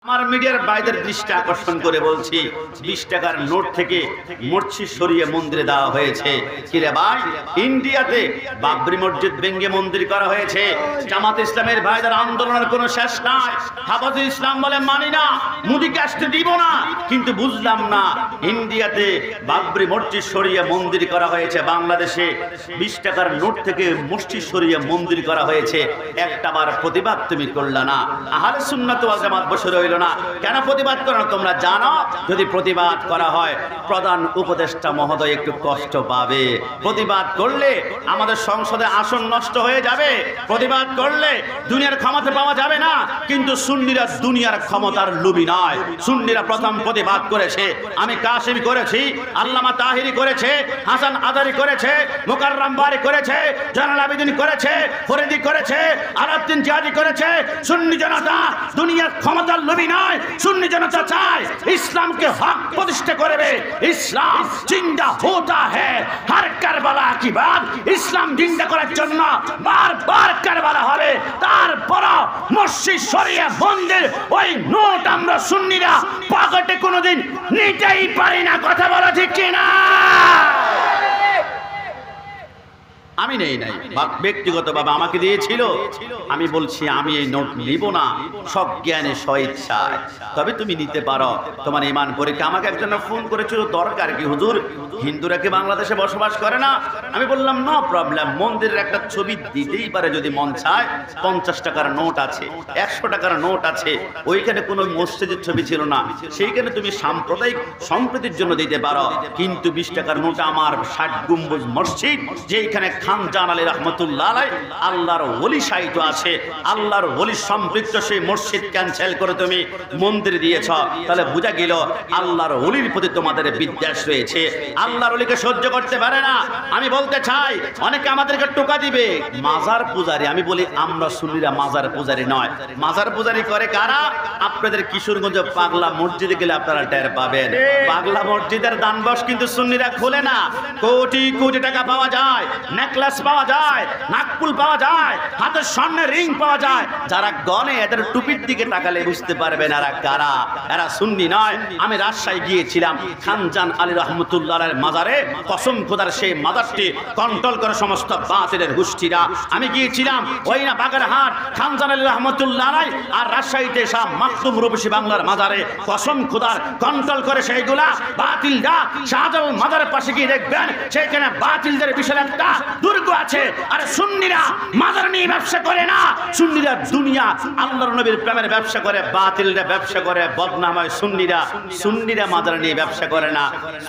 আমার মিডিয়ার বাইরের দৃষ্টি আকর্ষণ করে বলছি 20 টাকার নোট থেকে মসজিদ সরিয়ে মন্দিরে দেওয়া হয়েছে। কি রে ভাই, ইন্ডিয়াতে বাবরি মসজিদ ভেঙে মন্দির করা হয়েছে। জামাত ইসলামের ভাইদের আন্দোলনের কোনো শেষ নাই। হেফাজতে ইসলাম বলে মানি না, মোদিকে আসতে দিব না। কিন্তু বুঝলাম না, ইন্ডিয়াতে বাবরি মসজিদ সরিয়ে মন্দির করা হয়েছে, বাংলাদেশে 20 টাকার নোট থেকে মসজিদ সরিয়ে মন্দির করা হয়েছে। একটাবার প্রতিবাদ তুমি করলা না। আহলে সুন্নাত ওয়াল জামাত বসে রইল না। কেন প্রতিবাদ করো না? তোমরা জানো যদি প্রতিবাদ করা হয় প্রধান উপদেষ্টা মহোদয় একটু কষ্ট পাবে। প্রতিবাদ করলে আমাদের সংসদে আসন নষ্ট হয়ে যাবে। প্রতিবাদ করলে দুনিয়ার ক্ষমতা পাওয়া যাবে না। কিন্তু সুন্নিরা দুনিয়ার ক্ষমতার লোভী নয়। সুন্নিরা প্রথম প্রতিবাদ করেছে। আমি কাসিম করেছি, আল্লামা তাহিরি করেছে, হাসান আদারি করেছে, মুকাররম বারি করেছে, জালাল আবেদিন করেছে, ফরিদি করেছে, আলাউদ্দিন জিহাদি করেছে। সুন্নি জনতা দুনিয়ার ক্ষমতার লোভী নয়। সুন্নি জনতা চায় ইসলামকে হক প্রতিষ্ঠা করবে। ইসলাম জিন্দা হোতা হ্যায়, হর কারবালা কি বাত। ইসলাম জিন্দা করার জন্য বারবার কারবালা হবে। তারপর মসজিদ সরিয়ে মন্দির ওই নোট আমরা সুন্নিরা পকেটে কোনোদিন নিতেই পারি না। কথা বলা ঠিক কিনা? আমি নেই নাই, ব্যক্তিগতভাবে আমাকে দিয়েছিল। আমি বলছি আমি এই নোট নিব না, সজ্ঞানে স্বইচ্ছায়। তবে তুমি নিতে পারো, তোমার ঈমান পরীক্ষা। আমাকে একজন ফোন করেছিল, দরকার কি হুজুর, হিন্দুরা কি বাংলাদেশে বসবাস করে না? আমি বললাম নো প্রবলেম, মন্দিরের একটা ছবি দিতেই পারে যদি মন চায়। 50 টাকার নোট আছে, 100 টাকার নোট আছে, ওইখানে কোনো মসজিদের ছবি ছিল না, সেইখানে তুমি সাম্প্রদায়িক সম্প্রীতির জন্য দিতে পারো। কিন্তু 20 টাকার নোট আমার 60 গম্বুজ মসজিদ, যেখানে খান জান আলী রহমতুল্লাহ আলাইহি আল্লাহর ওলি সাহিত্য আছে, আল্লাহর ওলি সম্পৃক্ত সেই মসজিদ ক্যান্সেল করে তুমি মন্দির দিয়েছ, তাহলে বোঝা গেল আল্লাহর ওলির প্রতি তোমাদের বিদ্বেষ রয়েছে। আল্লাহর ওলিকে সহ্য করতে পারে না। আমি বলতে চাই, অনেকে আমাদেরকে টোকা দিবে মাজার পূজারি। আমি বলি আমরা সুন্নিরা মাজার পূজারি নয়। মাজার পূজারি করে কারা? আপনাদের কিশোরগঞ্জ পাগলা মসজিদে গেলে আপনারা টের পাবেন। পাগলা মসজিদের দানবশ কিন্তু সুন্নিরা খোলে না। কোটি কোটি টাকা পাওয়া যায়, নেকলেস পাওয়া যায়, নাকফুল পাওয়া যায়, হাতের স্বর্ণের রিং পাওয়া যায়। যারা গনে এদের টুপির দিকে তাকালে বুঝতে পারবেন এরা কারা। এরা সুন্নি নয়। আমি রাজশাহী গিয়েছিলাম, খান জান আলী রহমতুল্লাহ আলাইহির মাজারে। কসম খোদার সেই মাজারটি কন্ট্রোল করে সমস্ত বাতিলের গোষ্ঠীরা। আমি গিয়েছিলাম ওই না বাগেরহাট খান জান আলী রহমতুল্লাহ আলাইহি আর রাজশাহীতে শাহ মাকতুম রূপসী বাংলার মাজারে। কসম খোদার কন্ট্রোল করে সেইগুলা বাতিলরা। শাহজালাল মাজারের পাশে গিয়ে দেখবেন সেখানে বাতিলদের বিশাল একটা দুর্গ আছে। আর সুন্নিরা মাজার নিয়ে ব্যবসা করে না। সুন্নিরা দুনিয়া আল্লাহর নবীর প্রেমের ব্যবসা করে, বাতিলরা ব্যবসা করে বদনাম হয়। সুন্নিরা মাজার নিয়ে ব্যবসা করে না,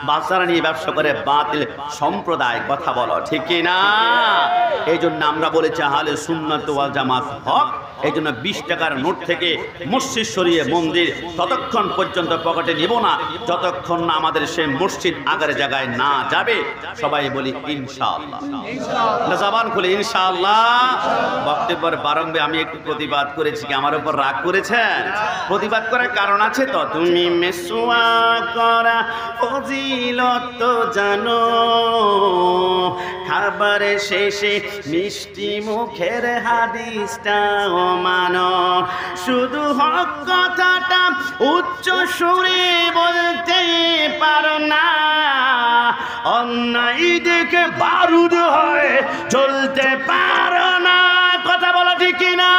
মাজার নিয়ে ব্যবসা করে বাতিল সম্প্রদায়। কথা বলো ঠিক কি না? এই জন্য আমরা বলেছি আহলে সুন্নাত ওয়াল জামাত হক। এই জন্য 20 টাকার নোট থেকে মসজিদ সরিয়ে মন্দির ততক্ষণ পর্যন্ত পকেটে নিব না যতক্ষণ না আমাদের সেই মসজিদ আগের জায়গায় না যাবে। সবাই বলি ইনশাআল্লাহ। ইনশাআল্লাহ জবান খুলে ইনশাআল্লাহ। বক্তব্যের বারংবে আমি একটু প্রতিবাদ করেছি, কি আমার উপর রাগ করেছেন? প্রতিবাদ করার কারণ আছে তো। তুমি মেসওয়া করা ফজিলত তো জানো, খাবারের শেষে মিষ্টি মুখের হাদিসটাও মানো। শুধু হক কথাটা উচ্চ সুরে বলতে পারো না, অন্যায় দেখে বারুদ হয়ে চলতে পারো না। কথা বলা ঠিক না?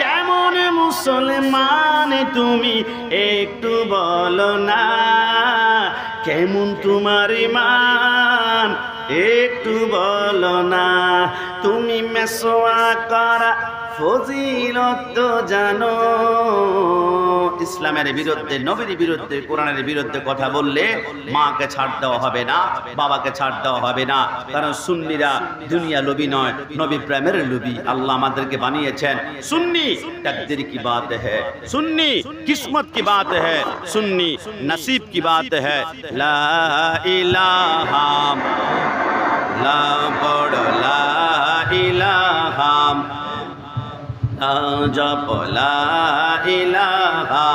কেমন মুসলমান তুমি একটু বলো না, কেমন তোমার ঈমান একটু বলো না। তুমি মেসওয়া করা ফজিলত তো জানো। ইসলামের বিরুদ্ধে, নবীর বিরুদ্ধে, কোরআনের বিরুদ্ধে কথা বললে মাকে ছাড় দেওয়া হবে না, বাবাকে ছাড় দেওয়া হবে না। কারণ সুন্নিরা দুনিয়া লোভী নয়, নবী প্রেমের লোভী। আল্লাহ আমাদেরকে বানিয়েছেন সুন্নি। তাকদীর কি বাত है, সুন্নি কিসমত কি বাত है, সুন্নি নসিব কি বাত है। লা ইলাহা লা বড় লা ইলাহা জপ লা ইলাহা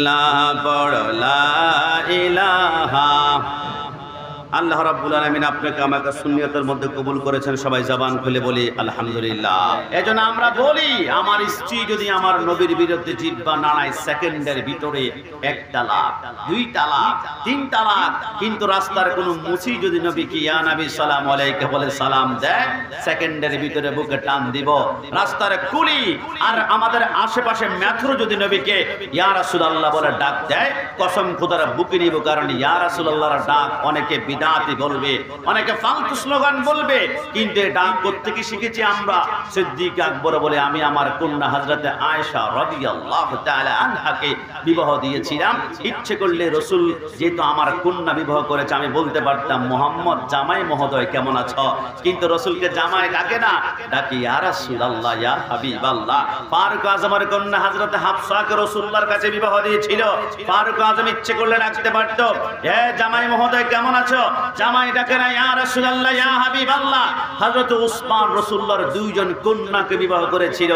লা বড় লা ইলাহা আল্লাহ রাব্বুল আলামিন আপনাকে আমাকে সুন্নিয়তের মধ্যে কবুল করেছেন। সবাই জবান খুলে বলি আলহামদুলিল্লাহ। এজন্য আমরা বলি, আমার স্ত্রী যদি আমার নবীর বিরুদ্ধে জিহ্বা নাড়ায়, সেকেন্ডের ভিতরে 1 তালাক, 2 তালাক, 3 তালাক, কিন্তু রাস্তার কোনো মুসি যদি নবীকে ইয়া নবী সালামু আলাইকা বলে সালাম দেয়, সেকেন্ডের ভিতরে বুকে টান দিব। রাস্তার কুলি আর আমাদের আশেপাশে মেথর যদি নবীকে ইয়া রাসূলুল্লাহ বলে ডাক দেয়, কসম খোদার বুকে নিব। কারণ ইয়া রাসূলুল্লাহর ডাক অনেকে বিদআতি বলবে, অনেকে ফালতু স্লোগান বলবে, কিন্তু এই ডাক কোত্থেকে শিখেছি আমরা? সিদ্দিক আকবর বলে আমি আমার কন্যা হযরতে আয়েশা রাদিয়াল্লাহু তাআলা আনহাকে বিবাহ দিয়েছিলাম। ইচ্ছে করলে রাসূল যেহেতু আমার কন্যা বিবাহ করেছে, আমি বলতে পারতাম মুহাম্মদ জামাই মহোদয় কেমন আছো, কিন্তু রাসূলকে জামাই ডাকে না, ডাকি ইয়া রাসূলুল্লাহ, ইয়া হাবিবাল্লাহ। ফারুক আজমের কন্যা হযরতে হাফসাকে রাসূলুল্লাহর কাছে বিবাহ দিয়েছিল। ফারুক আজম ইচ্ছে করলে ডাকতে পারত, হে জামাই মহোদয় কেমন আছো, জামাই ডাকে না, ইয়া রাসূলুল্লাহ, ইয়া হাবিবাল্লাহ। হযরত উসমান রাসূলুল্লাহর 2 জন কন্যাকে বিবাহ করেছিল,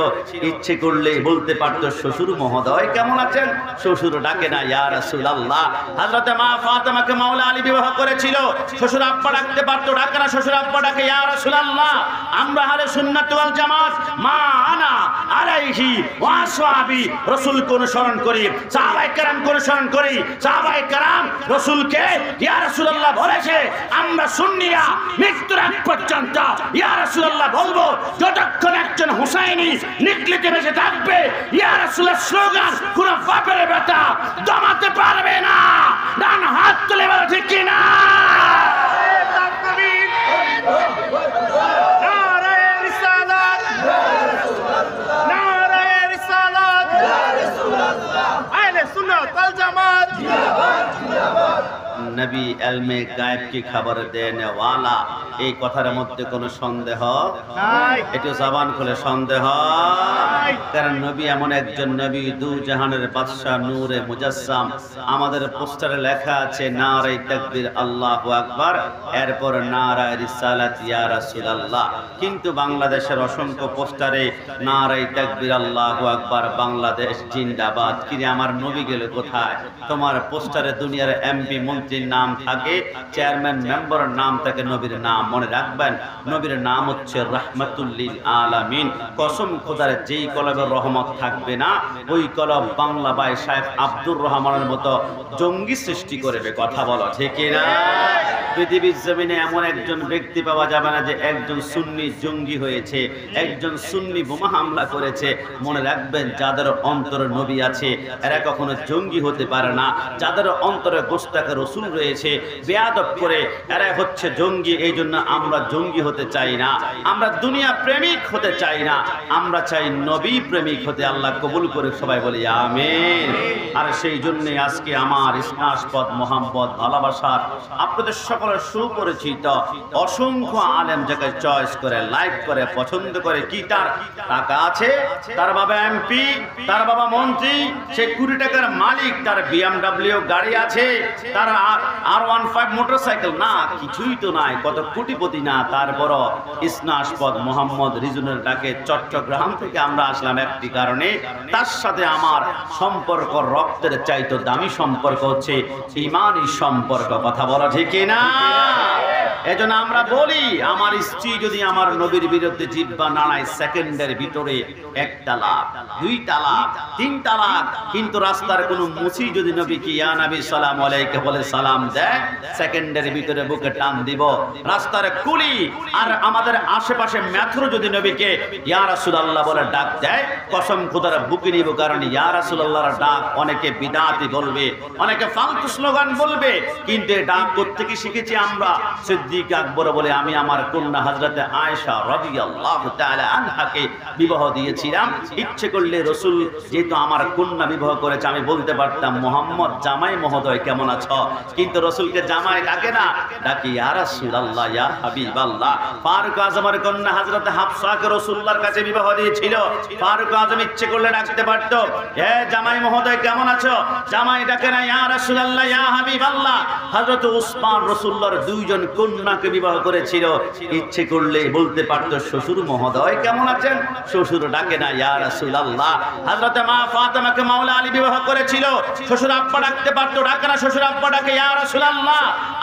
ইচ্ছে করলে বলতে পারত শ্বশুর মহোদয় কেমন আছেন, শ্বশুর ডাকে না, ইয়া রাসূলুল্লাহ। হযরতে মা ফাতেমাকে মাওলা আলী বিবাহ করেছিল, শ্বশুর আব্বা ডাকতে পারত, ডাকে না, শ্বশুর আব্বা ডাকে ইয়া রাসূলুল্লাহ। আমরা আহলে সুন্নাত ওয়াল জামাত মা আনা আলাইহি ওয়া আসহাবি রাসূলকে অনুসরণ করি, সাহাবায়ে কেরামকে অনুসরণ করি। সাহাবায়ে কেরাম রাসূলকে ইয়া রাসূলুল্লাহ বলেছে, আমরা সুন্নিরা মৃত্যুর আগ পর্যন্ত ইয়া রাসূলুল্লাহ বলবো, যতক্ষণ একজন হুসাইনি নিকলিতে বেঁচে থাকবে ইয়া রাসূলুল্লাহ স্লোগান কোন বাপের বেটা দমাতে পারবে না। ডান হাত তুলে বলো ঠিক কি না? নবী ইলমে গায়েব কি খবর দেনে ওয়ালা, এই কথার মধ্যে কোনো সন্দেহ নাই। একটু জবান খুলে সন্দেহ নাই, কারণ নবী এমন একজন নবী, দু জাহানের বাদশা, নূরে মুজাসসাম। আমাদের পোস্টারে লেখা আছে নারে তাকবীর আল্লাহু আকবার, এরপর নারে রিসালাত ইয়া রাসূলুল্লাহ। কিন্তু বাংলাদেশের অসংখ্য পোস্টারে নারে তাকবীর আল্লাহু আকবার, বাংলাদেশ জিন্দাবাদ। কিরে আমার নবী গেল কোথায়? তোমার পোস্টারে দুনিয়ার এমপি মন্ত্রীর নাম থাকে, চেয়ারম্যান মেম্বারের নাম থাকে, নবীর নাম মনে রাখবেন, নবীর নাম হচ্ছে রাহমাতুল লিল আলামিন। কসম খোদার, যেই কলবের রহমত থাকবে না, ওই কলব বাংলা ভাই শায়েখ আব্দুর রহমানের মতো জঙ্গি সৃষ্টি করবে। কথা বলো ঠিক না? পৃথিবীর জমিনে এমন একজন ব্যক্তি পাওয়া যাবে না যে একজন সুন্নি জঙ্গি হয়েছে, একজন সুন্নি বোমা হামলা করেছে। মনে রাখবেন, যাদের অন্তরে নবী আছে এরা কখনো জঙ্গি হতে পারে না। যাদের অন্তরে গোস্তাকে রসুল রয়েছে, বেয়াদব করে এরা হচ্ছে জঙ্গি। এই জন্য আমরা জঙ্গি হতে চাই না, আমরা দুনিয়া প্রেমিক হতে চাই না, আমরা চাই নবী প্রেমিক হতে। আল্লাহ কবুল করে সবাই বলি আমিন। আর সেই জন্যে আজকে আমার স্নাসপদ মোহাম্মদ ভালোবাসার আপনাদের সকলের সুপরিচিত অসংখ্য আলেম যাকে চয়েস করে, লাইক করে, পছন্দ করে, কি তার টাকা আছে, তার বাবা এমপি, তার বাবা মন্ত্রী, সে কোটি টাকার মালিক, তার BMW গাড়ি আছে, তার R15 মোটরসাইকেল না, কিছুই তো নাই, কত কোটিপতি না, তারপর স্নাসপদ মোহাম্মদ রিজনের ডাকে চট্টগ্রাম থেকে আমরা আসলাম একটি কারণে, তার সাথে আমার সম্পর্ক রক্তের চাইতো দামি সম্পর্ক হচ্ছে ঈমানি সম্পর্ক। কথা বলা ঠিক না? এজন্য আমরা বলি, আমার স্ত্রী যদি আমার নবীর বিরুদ্ধে জিহ্বা নাড়ায়, সেকেন্ডের ভিতরে 1 তালাক, 2 তালাক, 3 তালাক, কিন্তু রাস্তার কোনো মুসি যদি নবীকে ইয়া নবী সালামু আলাইকা বলে সালাম দেয়, সেকেন্ডের ভিতরে বুকে টান দিব। রাস্তার কুলি আর আমাদের আশেপাশে মেথর যদি নবীকে ইয়া রাসূলুল্লাহ বলে ডাক দেয়, কসম খোদার বুকে নিব। কারণ ইয়া রাসূলুল্লাহর ডাক অনেকে বিদআতি বলবে, অনেকে ফালতু স্লোগান বলবে, কিন্তু এই ডাক কোত্থেকে শিখেছি আমরা? সিদ্দিক আকবর বলে আমি আমার কন্যা হযরতে আয়েশা রাদিয়াল্লাহু তাআলা আনহাকে বিবাহ দিয়েছিলাম। ইচ্ছে করলে রাসূল যেহেতু আমার কন্যা বিবাহ করেছে, আমি বলতে পারতাম মুহাম্মদ জামাই মহোদয় কেমন আছো, কিন্তু রাসূলকে জামাই ডাকে না, ডাকি ইয়া রাসূলুল্লাহ, ইয়া হাবিবাল্লাহ। ফারুক আজমের কন্যা হযরতে হাফসাকে রাসূলুল্লাহর কাছে বিবাহ দিয়েছিল। ফারুক আজম ইচ্ছে করলে ডাকতে পারত, হে জামাই মহোদয় কেমন আছো, জামাই ডাকে না, ইয়া রাসূলুল্লাহ, ইয়া হাবিবাল্লাহ। হযরত উসমান রাসূলুল্লাহর 2 জন কন্যা কন্যাকে বিবাহ করেছিল, ইচ্ছে করলে বলতে পারতো শ্বশুর মহোদয় কেমন আছেন, শ্বশুর ডাকে না ইয়া রাসূলুল্লাহ। হযরত মা ফাতেমাকে মাওলা আলী বিবাহ করেছিল, শ্বশুর আব্বা ডাকতে পারতো, ডাকে না, শ্বশুর আব্বা ডাকে ইয়া রাসূলুল্লাহ।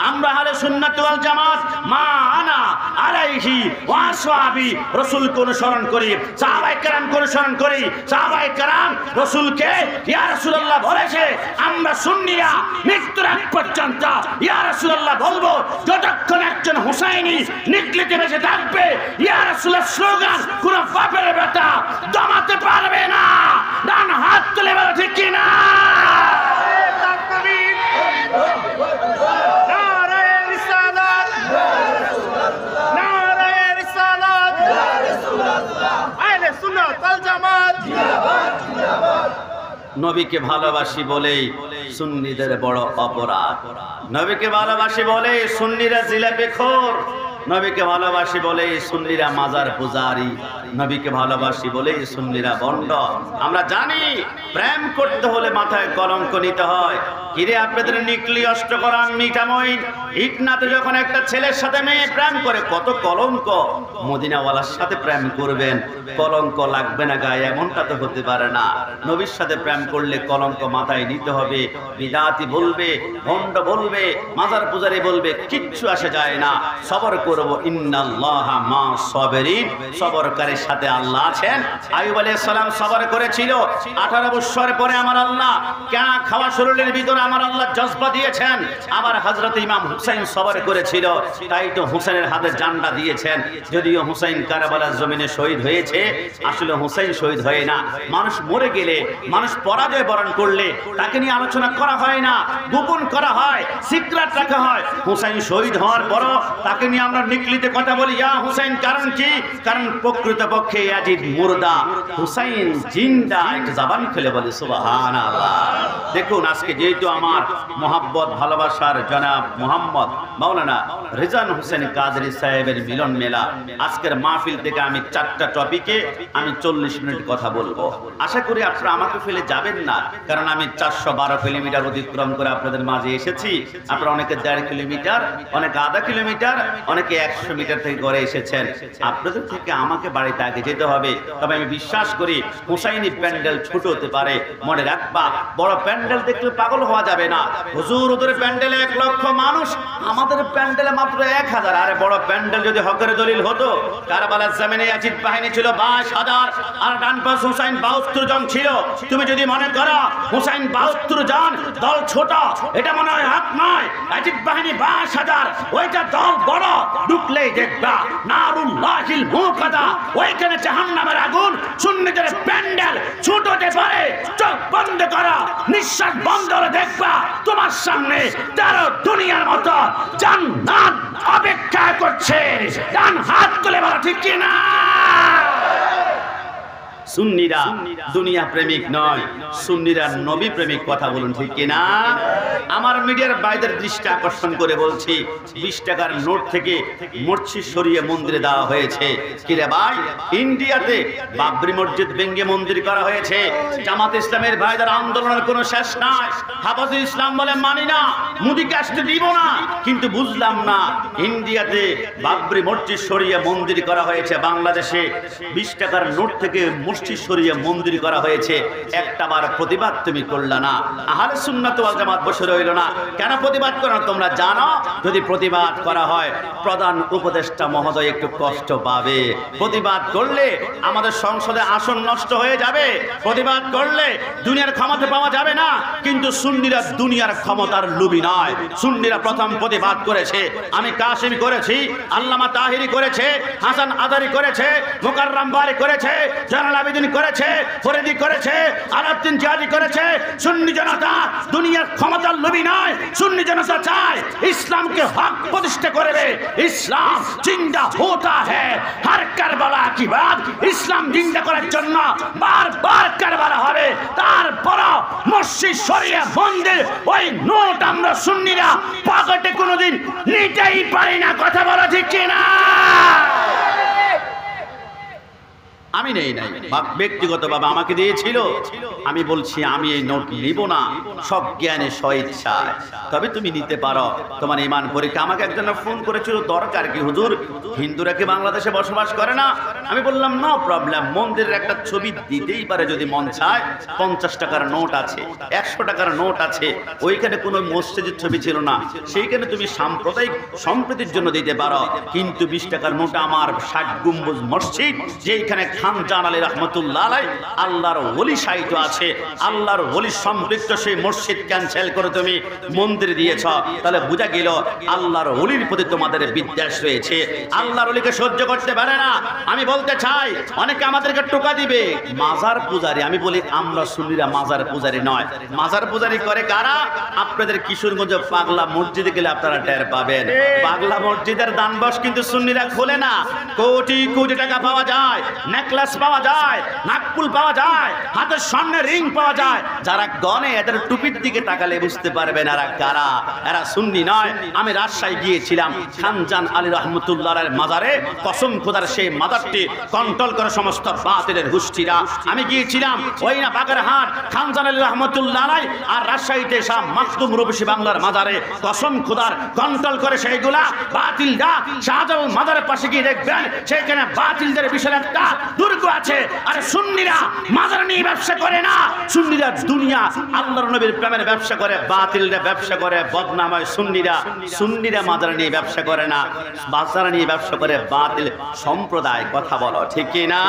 আমরা আহলে সুন্নাত ওয়াল জামাত মা আনা আলাইহি ওয়া আসহাবি রাসূলকে অনুসরণ করি, সাহাবায়ে কেরামকে অনুসরণ করি। সাহাবায়ে কেরাম রাসূলকে ইয়া রাসূলুল্লাহ বলেছে, আমরা সুন্নিরা মৃত্যুর আগ পর্যন্ত ইয়া রাসূলুল্লাহ বলবো, যতক্ষণ একজন হুসাইনি নিকলিতে বেঁচে থাকবে ইয়া রাসূলুল্লাহ স্লোগান কোন বাপের বেটা দমাতে পারবে না। ডান হাত তুলে বলো ঠিক কি না? নবীকে ভালোবাসি বলেই সুন্নিদের বড় অপরাধ, নবীকে ভালোবাসি বলে সুন্নিরা জিলাপিখোর, নবীকে ভালোবাসি বলে সুন্নিরা মাজার পূজারি, নবীকে ভালোবাসি বলে সুন্নিরা বন্ড। আমরা জানি প্রেম করতে হলে মাথায় কলঙ্ক নিতে হয়। কিরে আপনাদের নিকলি অষ্ট করা মিঠামইন ইকনাতে যখন একটা ছেলের সাথে মেয়ে প্রেম করে কত কলঙ্ক, মদিনাওয়ালার সাথে প্রেম করবেন কলঙ্ক লাগবে না গায়ে, এমনটা তো হতে পারে না। নবীর সাথে প্রেম করলে কলঙ্ক মাথায় নিতে হবে। বিদাতি বলবে, ভণ্ড বলবে, মাজার পূজারি বলবে, কিচ্ছু আসে যায় না। সবর করব, ইন্নাল্লাহা মা সাবিরিন, সবরকারীর সাথে আল্লাহ আছেন। আইয়ুব আলাইহিস সালাম সবর করেছিল, 18 বছর পরে আমার আল্লাহ কেন খাওয়া শরীরের ভিতরে আমার আল্লাহ জজবা দিয়েছেন। আবার হযরত ইমাম হুসাইন সবর করেছিল, তাই তো হুসাইনের হাতে জান্ডা দিয়েছেন। যদিও হুসাইন কারবালার জমিনে শহীদ হয়েছে, আসলে হুসাইন শহীদ হয় না। মানুষ মরে গেলে, মানুষ পরাজয় বরণ করলে তাকে নিয়ে আলোচনা করা হয় না, গোপন করা হয়, সিক্রেট রাখা হয়। হুসাইন শহীদ হওয়ার পরও তাকে নিয়ে আমরা নিকলিতে কথা বলি, ইয়া হুসাইন, কারণ কি? কারণ প্রকৃতপক্ষে ইয়াজিদ মুর্দা, হুসাইন জিন্দা। একটু জবান খুলে বলি সুবহানাল্লাহ। দেখুন আজকে যেহেতু আমার মোহাব্বত ভালোবাসার জনাব মোহাম্মদ মাওলানা রিজান হোসেন কাদরি সাহেবের মিলন মেলা, আজকের মাহফিল থেকে আমি 4টা টপিকে আমি 40 মিনিট কথা বলবো। আশা করি আপনারা আমাকে ফেলে যাবেন না, কারণ আমি 412 কিলোমিটার অতিক্রম করে আপনাদের মাঝে এসেছি। আপনারা অনেকে 1.5 কিলোমিটার, অনেকে আধা কিলোমিটার, অনেকে 100 মিটার থেকে করে এসেছেন। আপনাদের থেকে আমাকে বাড়িতে আগে যেতে হবে। তবে আমি বিশ্বাস করি হুসাইনি প্যান্ডেল ছোট হতে পারে, মনে রাখবা বড় প্যান্ডেল দেখলে পাগল হওয়া যাবে না। হুজুর ওদের প্যান্ডেলে 1 লক্ষ মানুষ, আমাদের প্যান্ডেলে মাত্র 1000। আরে বড় প্যান্ডেল যদি হকের দলিল হতো, কারবালার জমিনে ইয়াজিদ বাহিনী ছিল 22,000 আর ডান পাশে হুসাইন 72 জন ছিল। তুমি যদি মনে করো হুসাইন 72 জন দল ছোট, এটা মনে হয় হাত নয়। ইয়াজিদ বাহিনী 22,000, ওইটা দল বড়। ঢুকলেই দেখবা নারুল্লাহিল মুকাদা, ওইখানে জাহান্নামের আগুন। সুন্নিদের প্যান্ডেল ছোট হতে পারে, চোখ বন্ধ করো, নিঃশ্বাস বন্ধ করে দেখবা তোমার সামনে 13 দুনিয়ার মতো জান্নাত অপেক্ষা করছে। ডান হাত তুলে বলো ঠিক কি না? সুন্নিরা দুনিয়া প্রেমিক নয়, সুন্নিরা নবী প্রেমিক। কথা বলুন ঠিক কিনা? আমার মিডিয়ার বাইরের দৃষ্টি আকর্ষণ করে বলছি, 20 টাকার নোট থেকে মসজিদ সরিয়ে মন্দিরে দেওয়া হয়েছে। কিরে ভাই, ইন্ডিয়াতে বাবরি মসজিদ ভেঙে মন্দির করা হয়েছে। জামাত ইসলামের ভাইদের আন্দোলনের কোনো শেষ নাই। হাফিজুল ইসলাম বলে মানি না, মুদিকে আসতে দিব না। কিন্তু বুঝলাম না, ইন্ডিয়াতে বাবরি মসজিদ সরিয়ে মন্দির করা হয়েছে, বাংলাদেশে 20 টাকার নোট থেকে মসজিদ সরিয়ে মন্দির করা হয়েছে। একটাবার প্রতিবাদ তুমি করলা না। আহলে সুন্নাত ওয়াল জামাত বসে রইল না। কেন প্রতিবাদ করো না? তোমরা জানো যদি প্রতিবাদ করা হয় প্রধান উপদেষ্টা মহোদয় একটু কষ্ট পাবে। প্রতিবাদ করলে আমাদের সংসদে আসন নষ্ট হয়ে যাবে। প্রতিবাদ করলে দুনিয়ার ক্ষমতা পাওয়া যাবে না। কিন্তু সুন্নিরা দুনিয়ার ক্ষমতার লোভী নয়। সুন্নিরা প্রথম প্রতিবাদ করেছে। আমি কাসেমি করেছি, আল্লামা তাহিরি করেছে, হাসান আদারি করেছে, মুকাররম বারি করেছে, জালাল আবেদিন করেছে, ফরিদি করেছে, আলাউদ্দিন জিয়াদি করেছে। সুন্নি জনতা দুনিয়ার ক্ষমতার লোভী নয়। সুন্নি জনতা চায় ইসলামকে হক প্রতিষ্ঠা করবে। ইসলাম জিন্দা হোতা হ্যায়, হর কারবালা কি বাত। ইসলাম জিন্দা করার জন্য বারবার কারবালা হবে। তারপর মসজিদ সরিয়ে মন্দির, ওই নোট আমরা সুন্নিরা পকেটে কোনোদিন নিতেই পারি না। কথা বলা ঠিক কিনা? আমি নেই নাই, ব্যক্তিগতভাবে আমাকে দিয়েছিল। আমি বলছি আমি এই নোট নিব না, সজ্ঞানে স্বেচ্ছায়। তবে তুমি নিতে পারো, তোমার ঈমান পরীক্ষা। আমাকে একজন ফোন করেছিল, দরকার কি হুজুর, হিন্দুরা কি বাংলাদেশে বসবাস করে না? আমি বললাম নো প্রবলেম, মন্দিরের একটা ছবি দিতেই পারে যদি মন চায়। 50 টাকার নোট আছে, 100 টাকার নোট আছে, ওইখানে কোনো মসজিদের ছবি ছিল না, সেইখানে তুমি সাম্প্রদায়িক সম্প্রীতির জন্য দিতে পারো। কিন্তু 20 টাকার নোট আমার 60 গম্বুজ মসজিদ, যেখানে খান জান আলী রহমতুল্লাহ আলাই আল্লাহর ওলি সাহিত্য আছে, আল্লাহর ওলি সম্পৃক্ত সেই মসজিদ ক্যান্সেল করে তুমি মন্দির দিয়েছ, তাহলে বোঝা গেল আল্লাহর ওলির প্রতি তোমাদের বিদ্বেষ রয়েছে, আল্লাহর ওলিকে সহ্য করতে পারে না। আমি বলতে চাই, অনেকে আমাদেরকে টোকা দিবে মাজার পূজারি। আমি বলি আমরা সুন্নিরা মাজার পূজারি নয়। মাজার পূজারি করে কারা? আপনাদের কিশোরগঞ্জ পাগলা মসজিদে গেলে আপনারা টের পাবেন, পাগলা মসজিদের দানবস কিন্তু সুন্নিরা খোলে না। কোটি কোটি টাকা পাওয়া যায়, নেকলেস পাওয়া যায়, নাকফুল পাওয়া যায়, হাতের স্বর্ণের রিং পাওয়া যায়। যারা গনে এদের টুপির দিকে তাকালে বুঝতে পারবেন এরা কারা, এরা সুন্নি নয়। আমি রাজশাহী গিয়েছিলাম খানজান আলী রহমতুল্লাহর মাজারে, কসম খোদার সেই মাজারটি কন্ট্রোল করে সমস্ত বাতিলের গোষ্ঠীরা। আমি গিয়েছিলাম ওই না বাগেরহাট খানজান আলী রহমতুল্লাহ আর রাজশাহীতে শাহ মাকদুম রূপসী বাংলার মাজারে, কসম খোদার কন্ট্রোল করে সেইগুলা বাতিলরা। শাহজালাল মাজারের পাশে গিয়ে দেখবেন সেখানে বাতিলদের বিশাল একটা দুর্গ আছে। আরে সুন্নিরা মাজার নিয়ে ব্যবসা করে না, সুন্নিরা দুনিয়া আল্লাহর নবীর প্রেমের ব্যবসা করে, বাতিলরা ব্যবসা করে বদনাম হয়। সুন্নিরা মাজার নিয়ে ব্যবসা করে না, বাজার নিয়ে ব্যবসা করে বাতিল সম্প্রদায়। কথা বলো ঠিক কি না?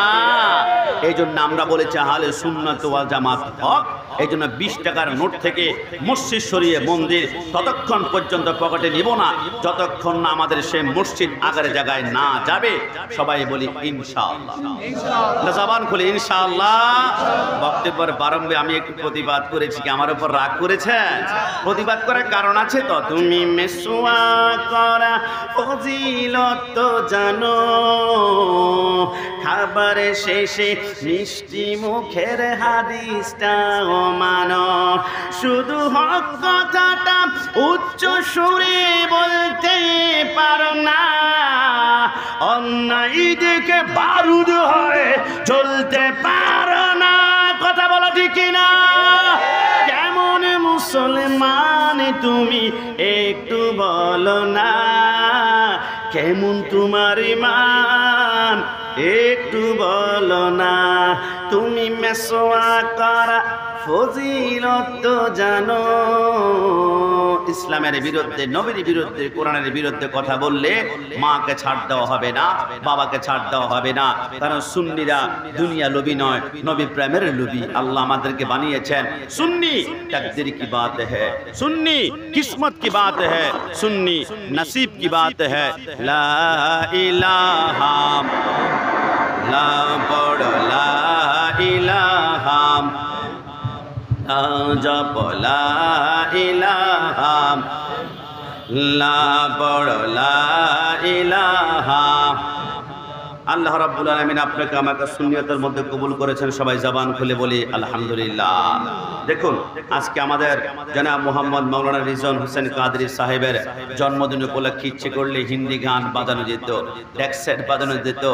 এই জন্য আমরা বলেছি আহলে সুন্নাত ওয়াল জামাত হক। এই জন্য 20 টাকার নোট থেকে মসজিদ সরিয়ে মন্দির ততক্ষণ পর্যন্ত পকেটে নিব না যতক্ষণ না আমাদের সেই মসজিদ আগের জায়গায় না যাবে। সবাই বলি ইনশাআল্লাহ, ইনশাআল্লাহ, জবান খুলে ইনশাআল্লাহ। বক্তব্যের প্রারম্ভে আমি একটু প্রতিবাদ করেছি, কি আমার উপর রাগ করেছেন? প্রতিবাদ করার কারণ আছে তো। তুমি মেসওয়া করা ফজিলত তো জানো, খাবারে শেষে মিষ্টি মুখের হাদিসটাও মানো, শুধু হক কথাটা উচ্চ সুরে বলতে পারো না, অন্যায় দিকে বারুদ হয়ে চলতে পারো না। কথা বলো ঠিক কিনা? কেমন মুসলমান তুমি একটু বলো না, কেমন তোমার ঈমান একটু বলো না। তুমি মেসওয়া করা ফজিলত তো জানো। ইসলামের বিরুদ্ধে, নবীর বিরুদ্ধে, কোরআনের বিরুদ্ধে কথা বললে মাকে ছাড় দেওয়া হবে না, বাবাকে ছাড় দেওয়া হবে না। কারণ সুন্নিরা দুনিয়া লোভী নয়, নবী প্রেমের লোভী। আল্লাহ আমাদেরকে বানিয়েছেন সুন্নি। তাকদীর কি বাত হ্যায়, সুন্নি কিসমত কি বাত হ্যায়, সুন্নি নসিব কি বাত হ্যায়। লা ইলাহা লা বড় লা ইলাহা জপ লা ইলাহা লা বড় লা ইলাহা। আল্লাহ রাব্বুল আলামিন আপনাকে আমাকে সুন্নিয়তের মধ্যে কবুল করেছেন। সবাই জবান খুলে বলি আলহামদুলিল্লাহ। দেখুন, আজকে আমাদের জনাব মোহাম্মদ মাওলানা রিজওয়ান হোসেন কাদরী সাহেবের জন্মদিন উপলক্ষে ইচ্ছে করলে হিন্দি গান বাজানো যেত, ট্যাক্সেট বাজানো যেত,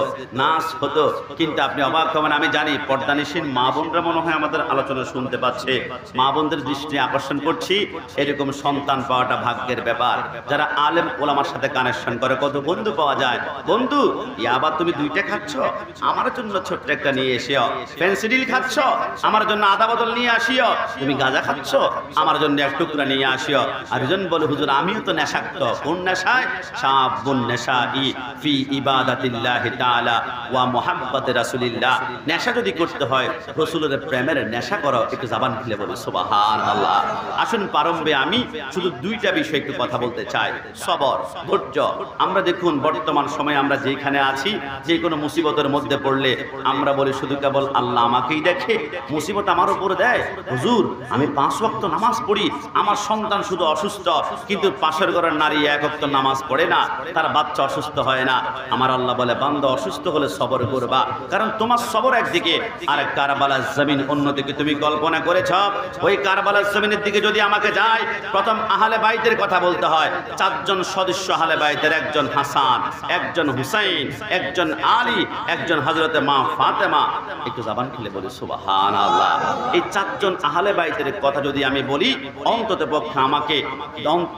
নাচ হতো। কিন্তু আপনি অবাক হবেন, আমি জানি পর্দানিসীন মা বোনরা মনে হয় আমাদের আলোচনা শুনতে পাচ্ছে। মা বোনদের দৃষ্টি আকর্ষণ করছি, এরকম সন্তান পাওয়াটা ভাগ্যের ব্যাপার। যারা আলেম ওলামার সাথে কানেকশন করে, কত বন্ধু পাওয়া যায়। বন্ধু, আবার তুমি 2টা খাচ্ছ, আমার জন্য ছোট্ট একটা নিয়ে এসিও। পেন্সিডিল খাচ্ছ, আমার জন্য আদা বোতল নিয়ে আসিও। তুমি গাঁজা খাচ্ছ, আমার জন্য এক টুকরা নিয়ে আসিও। আর একজন বলে, হুজুর আমিও তো নেশাক্ত। কোন নেশায়? শাবুন নেশাই ফি ইবাদাতিল্লাহি তাআলা ওয়া মুহাব্বতি রাসূলিল্লাহ। নেশা যদি করতে হয় রাসূলের প্রেমের নেশা করো। একটু জবান খুলে বলো সুবহানাল্লাহ। আসুন প্রারম্ভে আমি শুধু 2টা বিষয় একটু কথা বলতে চাই। সবর, ধৈর্য। আমরা দেখুন বর্তমান সময়ে আমরা যেখানে আছি, যে কোনো মুসিবতের মধ্যে পড়লে আমরা বলি শুধু কেবল আল্লাহ আমাকেই দেখে, মুসিবত আমার উপর দেয়। হুজুর আমি 5 ওয়াক্ত নামাজ পড়ি, আমার সন্তান শুধু অসুস্থ, কিন্তু পাশের ঘরের নারী 1 ওয়াক্ত নামাজ পড়ে না, তার বাচ্চা অসুস্থ হয় না। আমার আল্লাহ বলে, বান্দা অসুস্থ হলে সবর করবা, কারণ তোমার সবর একদিকে, আর কারবালার জমিন অন্যদিকে। তুমি কল্পনা করেছ ওই কারবালার জমিনের দিকে যদি আমাকে যাই, প্রথম আহলে বাইতের কথা বলতে হয়। 4 জন সদস্য আহলে বাইতের, একজন হাসান, একজন হুসাইন, একজন আলী, একজন হযরতে মা ফাতেমা। একটু জবান খুলে বলি সুবহানাল্লাহ। এই চারজন আহলে বাইতের কথা যদি আমি বলি অন্ততপক্ষে আমাকে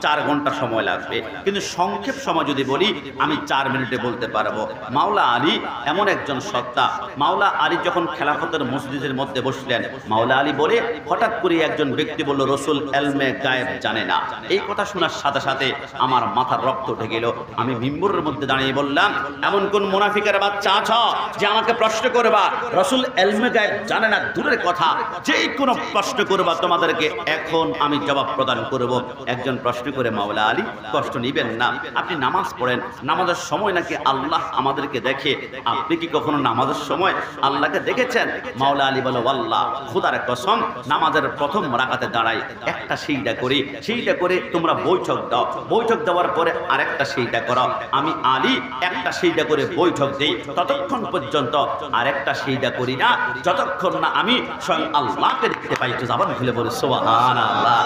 4 ঘন্টা সময় লাগবে, কিন্তু সংক্ষেপ সময় যদি বলি আমি 4 মিনিটে বলতে পারবো। মাওলা আলী এমন একজন সত্তা। মাওলা আলী যখন খেলাফতের মসজিদের মধ্যে বসলেন, মাওলা আলী বলে হঠাৎ করে একজন ব্যক্তি বলল, রসুল এলমে গায়েব জানে না। এই কথা শোনার সাথে সাথে আমার মাথার রক্ত উঠে গেল। আমি মিম্বরের মধ্যে দাঁড়িয়ে বললাম, এমন কোন মুনাফিকের বাচ্চা আছো যে আমাকে প্রশ্ন করবা রসুল এলমে গায়েব জানে না? দূরের কথা, যে কোনো প্রশ্ন করবা তোমাদেরকে এখন আমি জবাব প্রদান করব। একজন প্রশ্ন করে, মাওলা আলী কষ্ট নিবেন না, আপনি নামাজ পড়েন, নামাজের সময় নাকি আল্লাহ আমাদেরকে দেখে, আপনি কি কখনো নামাজের সময় আল্লাহকে দেখেছেন? মাওলা আলী বলো, আল্লাহ খোদার কসম, নামাজের প্রথম রাকাতে দাঁড়াই, একটা সিজদা করি, সিজদা করে তোমরা বৈঠক দাও, বৈঠক দেওয়ার পরে আরেকটা সিজদা করো। আমি আলী একটা সিজদা করে বৈঠক দেই, ততক্ষণ পর্যন্ত আরেকটা সিজদা করি না যতক্ষণ না আমি স্বয়ং আল্লাহকে দেখতে পাই। একটু জবান খুলে বলি সুবহানাল্লাহ।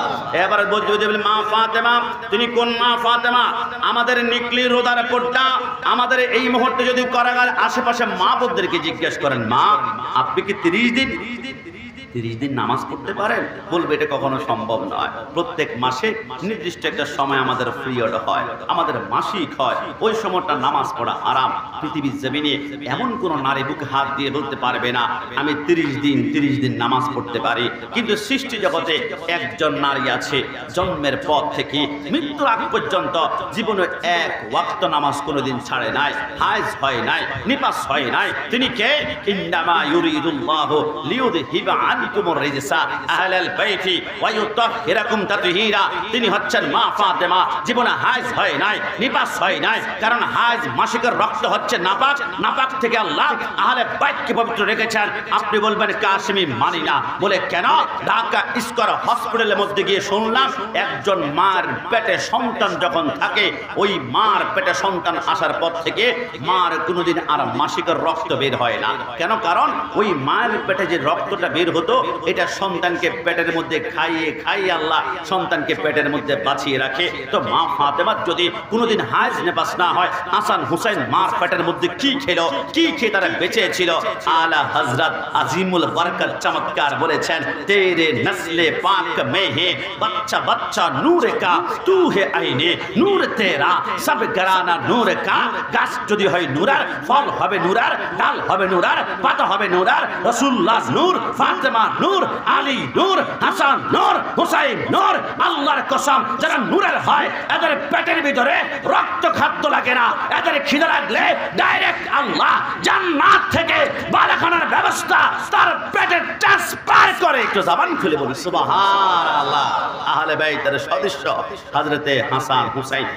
এবারে বলতে মা ফাতেমা, তিনি কোন মা ফাতেমা? আমাদের নিকলি রোদার পর্দা, আমাদের এই মুহূর্তে যদি কারাগার আশেপাশে মা বোনদেরকে জিজ্ঞেস করেন, মা আপনি কি 30 দিন নামাজ পড়তে পারেন? বলবে এটা কখনো সম্ভব নয়। প্রত্যেক মাসে নির্দিষ্ট একটা সময় আমাদের পিরিয়ড হয়, আমাদের মাসিক হয়, ওই সময়টা নামাজ পড়া আরাম। পৃথিবীর জমিনে এমন কোন নারী বুকে হাত দিয়ে বলতে পারবে না আমি 30 দিন নামাজ পড়তে পারি। কিন্তু সৃষ্টি জগতে একজন নারী আছে, জন্মের পর থেকে মৃত্যুর আগ পর্যন্ত জীবনে 1 ওয়াক্ত নামাজ কোনোদিন ছাড়ে নাই, হায়েজ হয় নাই, নিপাস হয় নাই। তিনি কে? ইন্নামা ইউরিদুল্লাহু লিইউযহিবা আনকুমুর রিজসা আহলাল বাইতি ওয়া ইউতাহহিরাকুম তাতহীরা। তিনি হচ্ছেন মা ফাতেমা। জীবনে হায়েজ হয় নাই, নিপাস হয় নাই, কারণ হায়েজ মাসিকের রক্ত হচ্ছে নাপাক, নাপাক থেকে আল্লাহ আহলে বাইতকে পবিত্র রেখেছেন। আপনি বলবেন কাসেমি মানি না, বলে কেন? ঢাকা স্কয়ার হসপিটালের মধ্যে গিয়ে শুনলাম একজন মার পেটে সন্তান যখন থাকে, ওই মার পেটে সন্তান আসার পর থেকে মার কোনোদিন আর মাসিকের রক্ত বের হয় না। কেন? কারণ ওই মায়ের পেটে যে রক্তটা বের হতো, এটা সন্তানকে পেটের মধ্যে খাইয়ে খাইয়ে আল্লাহ সন্তানকে পেটের মধ্যে বাঁচিয়ে রাখে। তো মা ফাতেমার যদি কোনোদিন হায়েজ নেপাস না হয়, হাসান হুসাইন মার পেটের মধ্যে কি খেলো, কি খেয়ে তারা বেঁচে ছিল? আলা হযরত আজিমুল বরকত চমৎকার বলেছেন, তেরে নসলে পাক মে হে বাচ্চা বাচ্চা নূর কা তু হে আইনে নূর তেরা সব গরানা নূর কা। গাছ যদি হয় নূরার, ফল হবে নূরার, ডাল হবে নূরার, পাতা হবে নূরার। রাসূলুল্লাহ নূর, ফাতেমা নূর, আলী নূর, হাসান নূর, হুসাইন নূর। আল্লাহর কসম, যারা নূরের হয় এদের পেটের ভিতরে রক্ত খাদ্য লাগে না, এদের খিদে লাগলে ডাইরেক্ট আল্লাহ জান্নাত থেকে বালাখানার ব্যবস্থা তার পেটে ট্রান্সফার করে। একটু জবান খুলে বলি সুবহানাল্লাহ। আহলে বাইতের সদস্য হযরতে হাসান হুসাইন,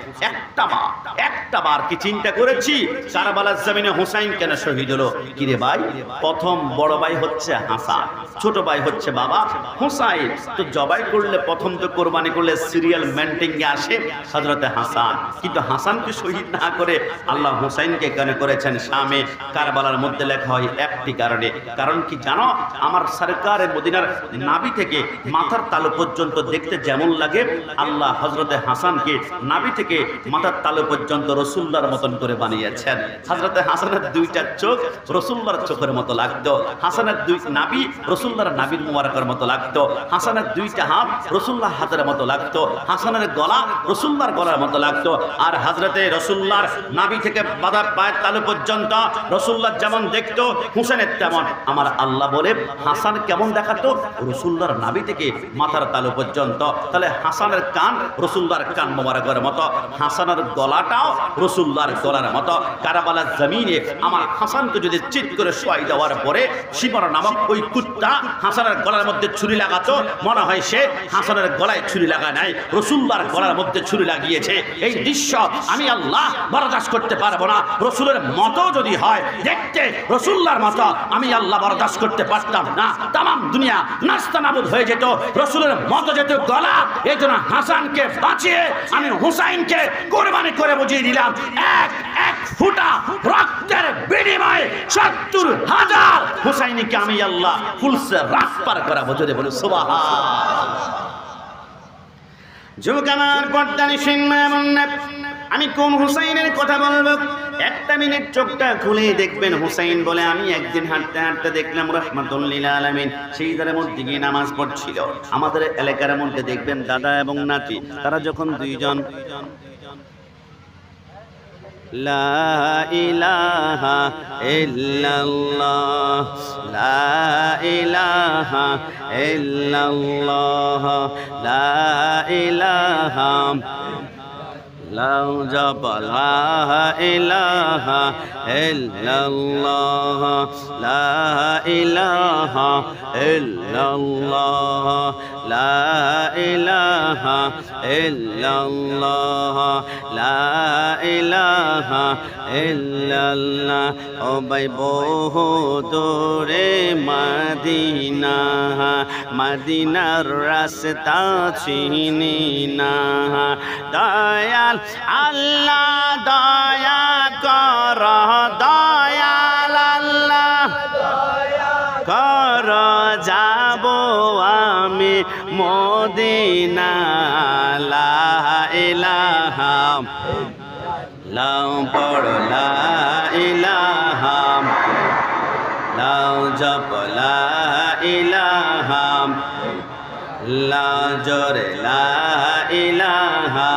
একটা বার কি চিন্তা করেছি কারবালার জমিনে হুসাইন কেন শহীদ হলো? কিরে ভাই, প্রথম বড় ভাই হচ্ছে হাসান, ছোট ভাই হচ্ছে বাবা হুসাইন। তো জবাই করলে প্রথম তো কোরবানি করলে সিরিয়াল মেইনটেইন আসে হযরতে হাসান, কিন্তু হাসানকে শহীদ না করে আল্লাহ হুসাইনকে কেন করেছেন শামে কারবালার মধ্যে? লেখা হয় একটি কারণে। কারণ কি জানো? আমার সরকারে মদিনার নাভি থেকে মাথার তালু পর্যন্ত দেখতে যেমন লাগে, আল্লাহ হযরতে হাসানকে নাভি থেকে মাথার তালু পর্যন্ত রাসূলুল্লাহর মতন করে বানিয়েছেন। হযরতে হাসানের 2টা চোখ রাসূলুল্লাহর চোখের মতো লাগতো, হাসানের 2 নাভি রাসূলুল্লাহর নাভির মুবারকের মতো লাগতো, হাসানের 2টা হাত রাসূলুল্লাহর হাতের মতো লাগতো, হাসানের গলা রাসূলুল্লাহর গলার মতো লাগতো। আর হযরতে রাসূলুল্লাহর নাভি থেকে বাঁধা পায়ের তালু পর্যন্ত রাসূলুল্লাহ যেমন দেখতো হুসাইনের তেমন। আমার আল্লাহ বলে হাসান কেমন দেখাতো? রাসূলুল্লাহর নাভি থেকে মাথার তালু পর্যন্ত। তাহলে হাসানের কান রাসূলুল্লাহর কান মোবারকের মতো, হাসানের গলাটাও রাসূলুল্লাহর গলার মতো। কারবালার জমিনে আমার হাসানকে যদি চিৎ করে শোয়াই দেওয়ার পরে শিমর নামক ওই কুত্তা হাসানের গলার মধ্যে ছুরি লাগাতো, মনে হয় সে হাসানের গলায় ছুরি লাগায় নাই, রাসূলুল্লাহর গলার মধ্যে ছুরি লাগিয়েছে। এই দৃশ্য আমি আল্লাহ বরদাস্ত করতে পারবো না। রাসূলের মতো যদি হয় দেখতে রাসূলুল্লাহর মতো, আমি আল্লাহ বরদাস্ত করতে পারতাম না। তামাম দুনিয়া নাস্তানাবুদ হয়ে যেত, রাসূলের মতো যেত গলা। এই জন্য হাসানকে বাঁচিয়ে আমি হুসাইনকে কোরবানি করে বুঝিয়ে দিলাম, এক ফুটা রক্তের বিনিময়ে ৭০,০০০ হুসাইনকে আমি আল্লাহ ফুলসে রাত পার করাবো। যদি বলি সুবহানাল্লাহ। যুবক আমার পর্দা নিশিন আমি কোন হুসাইনের কথা বলবো? একটা মিনিট চোখটা খুলে দেখবেন হুসাইন বলে, আমি একদিন হাঁটতে হাঁটতে দেখলাম রাহমাতুল লিল আলামিন সিজদার মধ্যে গিয়ে নামাজ পড়ছিল। আমাদের এলাকার মধ্যে দেখবেন দাদা এবং নাতি, তারা যখন দুইজন লা ইলাহা ইল্লাল্লাহ লা ইলাহা ইল্লাল্লাহ লা ইলাহা লাউ জপ লা ইলাহা ইল্লাল্লাহ লা ইলাহা ইল্লাল্লাহ লা ইলাহা ইল্লাল্লাহ লা ইলাহা ইল্লাল্লাহ। ও ভাই বহু দূরে মদিনা, মদিনার রাস্তা চিনি না। দয়াল আল্লাহ দয়া কর, দয়াল আল্লাহ কর, যাব আমি মদিনা। লা ইলাহা লাউ পড় লা ইলাহা লাউ জপ লা ইলাহা লা জোরে লা ইলাহা।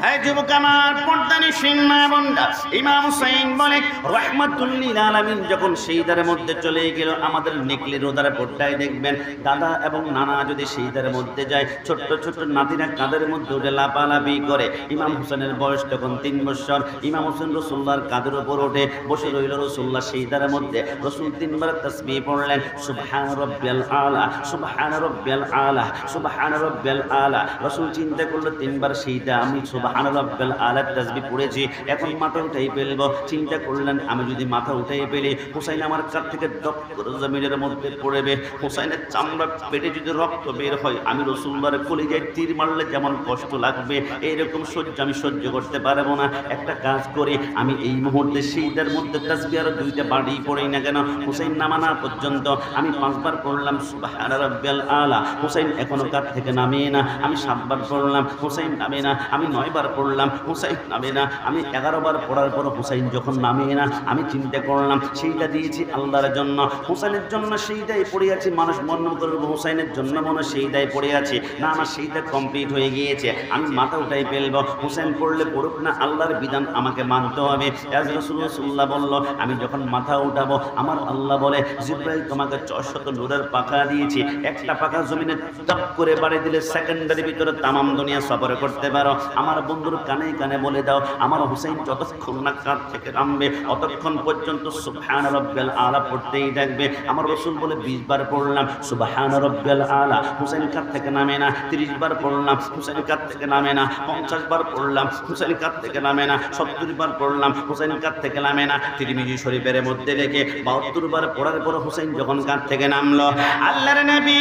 হ্যাঁ যুবক আমার, পর্দানিশীন মা বোনরা, ইমাম হুসাইন বলে রাহমাতুল লিল আলামিন যখন সিজদার মধ্যে চলে গেল, আমাদের নেকলি রোদার পর্দায় দেখবেন দাদা এবং নানা যদি সিজদার মধ্যে যায়, ছোট্ট ছোট্ট নাতিরা কাঁধের মধ্যে উঠে লাপালাপি করে। ইমাম হুসেনের বয়স তখন 3 বছর। ইমাম হোসেন রাসূলুল্লাহর কাঁধের উপর উঠে বসে রইল রাসূলুল্লাহ সিজদার মধ্যে। রাসূল 3 বার তাসবিহ পড়লেন, সুবহান রাব্বিয়াল আলা, সুবহান রাব্বিয়াল আলা, সুবহান রাব্বিয়াল আলা। রাসূল চিন্তা করলো 3 বার সিজদা আমি সুবহান রাব্বিয়াল আলা তাসবিহ পড়েছি, এখন মাথা উঠাই ফেলবো। চিন্তা করলেন আমি যদি মাথা উঠাই ফেলি, হুসাইন আমার কাছ থেকে দপ করে জমিনের মধ্যে পড়বে। হুসাইনের চামড়া পেটে যদি রক্ত বের হয়, আমি রাসূলুল্লাহর কলিজায় তীর মারলে যেমন কষ্ট লাগবে, এইরকম আমি সহ্য করতে পারবো না। একটা কাজ করি, আমি এই মুহূর্তে সিজদার মধ্যে তাসবিহ আর 2টা বাড়ি পড়ি না কেন, হুসাইন নামানা পর্যন্ত আমি 5 বার পড়লাম সুবহান রাব্বিয়াল আলা। হুসাইন এখনো কাঁধ থেকে নামে না। আমি 7 বার পড়লাম, হুসাইন নামে না। আমি 9 বার পড়লাম, হুসাইন নামে না। আমি 11 বার পড়ার পর হুসাইন যখন নামে না, আমি চিন্তা করলাম সেইটা দিয়েছি আল্লাহর জন্য, হুসাইনের জন্য সেইটাই পড়ে আছি। মানুষ মনে করবো হুসাইনের জন্য মনে সেইটাই পড়ে আছে, না আমার সেইটা কমপ্লিট হয়ে গিয়েছে। আমি মাথা উঠাই ফেলবো, হুসাইন পড়লে পড়ুক না, আল্লাহর বিধান আমাকে মানতে হবে। রাসূলুল্লাহ বলল, আমি যখন মাথা উঠাবো, আমার আল্লাহ বলে জিবরাইল তোমাকে 600 নূরের পাখা দিয়েছি, একটা পাখা জমিনে টপ করে বাড়ি দিলে সেকেন্ডের ভিতরে তামাম দুনিয়া সফর করতে পারো। আমার বন্ধুর কানে কানে বলে দাও, আমার হুসাইন যতক্ষণ না কাঁধ থেকে নামবে অতক্ষণ পর্যন্ত সুবহান রাব্বিয়াল আলা পড়তেই থাকবে। আমার রাসূল বলে 20 বার পড়লাম সুবহান রাব্বিয়াল আলা, হুসাইন কাঁধ থেকে নামে না। 30 বার পড়লাম, হুসাইন কাঁধ থেকে নামে না। 50 বার পড়লাম, হুসাইন কাঁধ থেকে নামে না। 70 বার পড়লাম, হুসাইন কাঁধ থেকে নামে না। তিরমিজি শরীফের মধ্যে লেখে 72 বার পড়ার পর হুসাইন যখন কাঁধ থেকে নামলো, আল্লাহর নবী